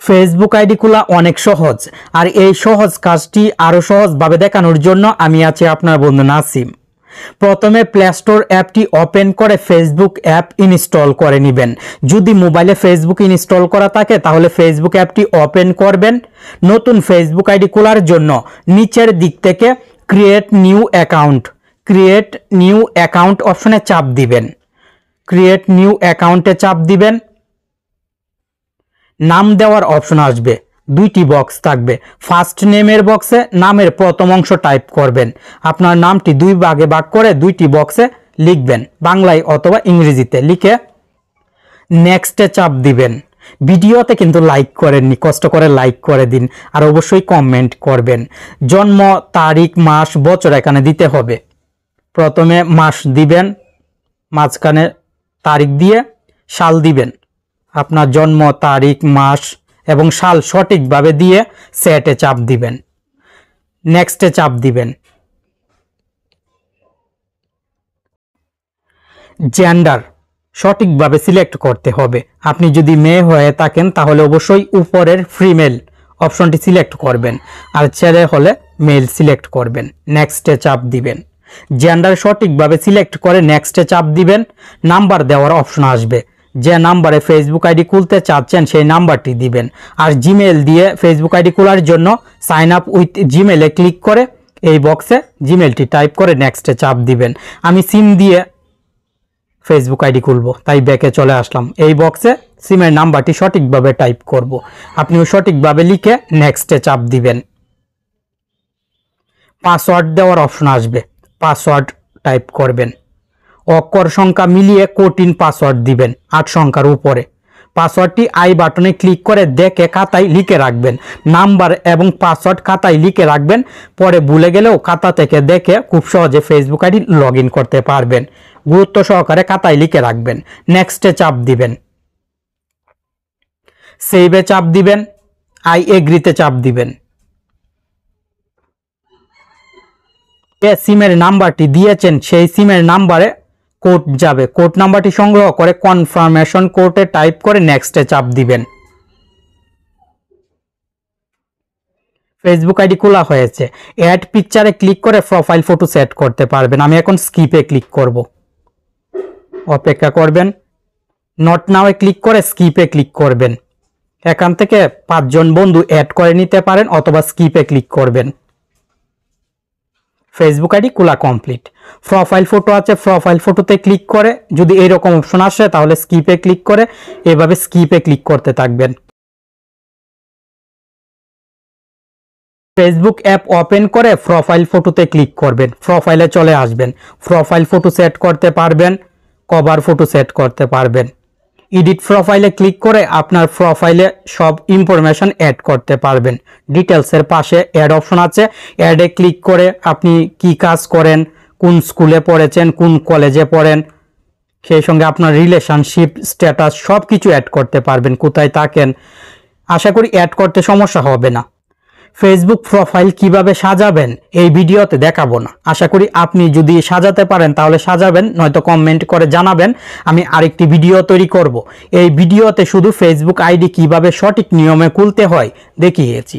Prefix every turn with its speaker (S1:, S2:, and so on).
S1: Facebook ID খোলা অনেক সহজ, আর এই সহজ কাজটি আরও সহজভাবে দেখানোর জন্য আমি আছি আপনার বন্ধু নাসিম। প্রথমে প্লে স্টোর অ্যাপটি ওপেন করে ফেসবুক অ্যাপ ইনস্টল করে নেবেন। যদি মোবাইলে ফেসবুক ইনস্টল করা থাকে তাহলে ফেসবুক অ্যাপটি ওপেন করবেন। নতুন ফেসবুক আইডি খোলার জন্য নিচের দিক থেকে ক্রিয়েট নিউ অ্যাকাউন্ট অপশনে চাপ দিবেন। ক্রিয়েট নিউ অ্যাকাউন্টে চাপ দিবেন। নাম দেওয়ার অপশন আসবে, দুইটি বক্স থাকবে। ফার্স্ট নেমের বক্সে নামের প্রথম অংশ টাইপ করবেন। আপনার নামটি দুই ভাগে ভাগ করে দুইটি বক্সে লিখবেন, বাংলায় অথবা ইংরেজিতে লিখে নেক্সটে চাপ দিবেন। ভিডিওতে কিন্তু লাইক করেননি, কষ্ট করে লাইক করে দিন, আর অবশ্যই কমেন্ট করবেন। জন্ম তারিখ মাস বছর এখানে দিতে হবে। প্রথমে মাস দিবেন, মাঝখানে তারিখ দিয়ে সাল দিবেন। আপনার জন্ম তারিখ মাস এবং সাল সঠিকভাবে দিয়ে সেটে চাপ দিবেন, নেক্সটে চাপ দিবেন। জেন্ডার সঠিকভাবে সিলেক্ট করতে হবে। আপনি যদি মেয়ে হয়ে থাকেন তাহলে অবশ্যই উপরের ফিমেল অপশনটি সিলেক্ট করবেন, আর ছেলে হলে মেল সিলেক্ট করবেন। নেক্সটে চাপ দিবেন। জেন্ডার সঠিকভাবে সিলেক্ট করে নেক্সটে চাপ দিবেন। নাম্বার দেওয়ার অপশন আসবে, যে নাম্বারে ফেসবুক আইডি খুলতে চাচ্ছেন সেই নাম্বারটি দিবেন। আর জিমেল দিয়ে ফেসবুক আইডি খোলার জন্য সাইন আপ উইথ জিমেলে ক্লিক করে এই বক্সে জিমেলটি টাইপ করে নেক্সটে চাপ দিবেন। আমি সিম দিয়ে ফেসবুক আইডি খুলব, তাই ব্যাকে চলে আসলাম। এই বক্সে সিমের নাম্বারটি সঠিকভাবে টাইপ করব। আপনিও সঠিকভাবে লিখে নেক্সটে চাপ দিবেন। পাসওয়ার্ড দেওয়ার অপশন আসবে, পাসওয়ার্ড টাইপ করবেন। অক্ষর সংখ্যা মিলিয়ে কঠিন পাসওয়ার্ড দিবেন 8 সংখ্যার উপরে। পাসওয়ার্ডটি আই বাটনে ক্লিক করে দেখে খাতায় লিখে রাখবেন। নাম্বার এবং পাসওয়ার্ড খাতায় লিখে রাখবেন, পরে ভুলে গেলেও খাতা থেকে দেখে খুব সহজে ফেসবুক আইডি লগ ইন করতে পারবেন। গুরুত্ব সহকারে খাতায় লিখে রাখবেন। নেক্সটে চাপ দিবেন। সেভে চাপ দিবেন। আই এগ্রিতে চাপ দিবেন। সিমের নাম্বারটি দিয়েছেন সেই সিমের নাম্বারে কোড যাবে। কোড নাম্বারটি সংগ্রহ করে কনফার্মেশন কোডে টাইপ করে নেক্সটে চাপ দিবেন। ফেসবুক আইডি খোলা হয়েছে। অ্যাড পিকচারে ক্লিক করে প্রোফাইল ফটো সেট করতে পারবেন। আমি এখন স্কিপে ক্লিক করব, অপেক্ষা করবেন। নট নাওয়ে ক্লিক করে স্কিপে ক্লিক করবেন। এখান থেকে 5 জন বন্ধু অ্যাড করে নিতে পারেন অথবা স্কিপে ক্লিক করবেন। ফেসবুক আইডি খোলা কমপ্লিট। প্রোফাইল ফটো আছে, প্রোফাইল ফটোতে ক্লিক করে যদি এইরকম অপশন আসে তাহলে স্কিপে ক্লিক করে এভাবে স্কিপে ক্লিক করতে থাকবেন। ফেসবুক অ্যাপ ওপেন করে প্রোফাইল ফটোতে ক্লিক করবেন। প্রোফাইলে চলে আসবেন। প্রোফাইল ফটো সেট করতে পারবেন, কভার ফটো সেট করতে পারবেন। এডিট প্রোফাইলে ক্লিক করে আপনার প্রোফাইলে সব ইনফরমেশন অ্যাড করতে পারবেন। ডিটেলসের পাশে অ্যাড অপশন আছে, অ্যাডে ক্লিক করে আপনি কি কাজ করেন, কোন স্কুলে পড়েছেন, কোন কলেজে পড়েন, সেই সঙ্গে আপনার রিলেশনশিপ স্ট্যাটাস সব কিছু অ্যাড করতে পারবেন, কোথায় থাকেন। আশা করি অ্যাড করতে সমস্যা হবে না। ফেসবুক প্রোফাইল কিভাবে সাজাবেন এই ভিডিওতে দেখাবো না। আশা করি আপনি যদি সাজাতে পারেন তাহলে সাজাবেন, নয়তো কমেন্ট করে জানাবেন, আমি আরেকটি ভিডিও তৈরি করব। এই ভিডিওতে শুধু ফেসবুক আইডি কিভাবে সঠিক নিয়মে খুলতে হয় দেখিয়েছি।